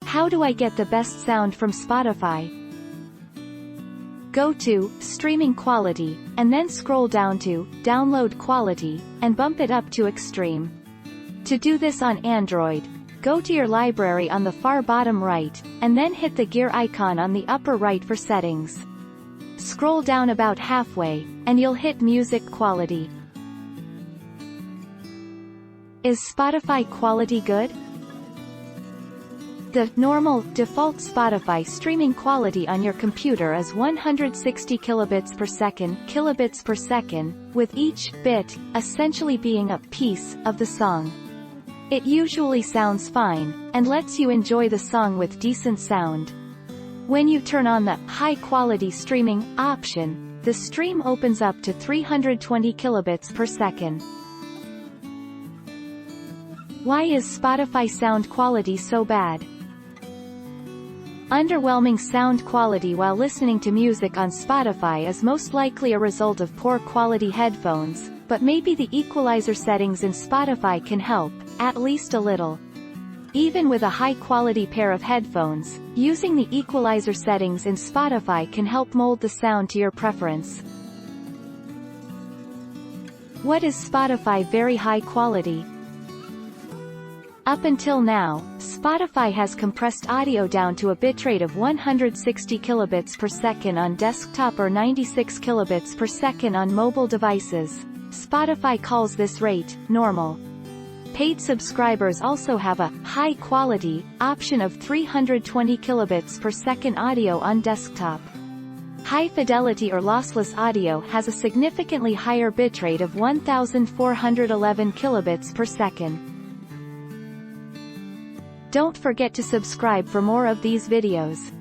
How do I get the best sound from Spotify? Go to Streaming Quality, and then scroll down to Download Quality, and bump it up to Extreme. To do this on Android, go to your library on the far bottom right, and then hit the gear icon on the upper right for settings. Scroll down about halfway, and you'll hit Music Quality. Is Spotify quality good? The normal, default Spotify streaming quality on your computer is 160 kilobits per second, with each bit essentially being a piece of the song. It usually sounds fine, and lets you enjoy the song with decent sound. When you turn on the high-quality streaming option, the stream opens up to 320 kilobits per second. Why is Spotify sound quality so bad? Underwhelming sound quality while listening to music on Spotify is most likely a result of poor quality headphones, but maybe the equalizer settings in Spotify can help, at least a little. Even with a high-quality pair of headphones, using the equalizer settings in Spotify can help mold the sound to your preference. What is Spotify very high quality? Up until now, Spotify has compressed audio down to a bitrate of 160 kilobits per second on desktop or 96 kilobits per second on mobile devices. Spotify calls this rate normal. Paid subscribers also have a high-quality option of 320 kilobits per second audio on desktop. High-fidelity or lossless audio has a significantly higher bitrate of 1411 kilobits per second. Don't forget to subscribe for more of these videos.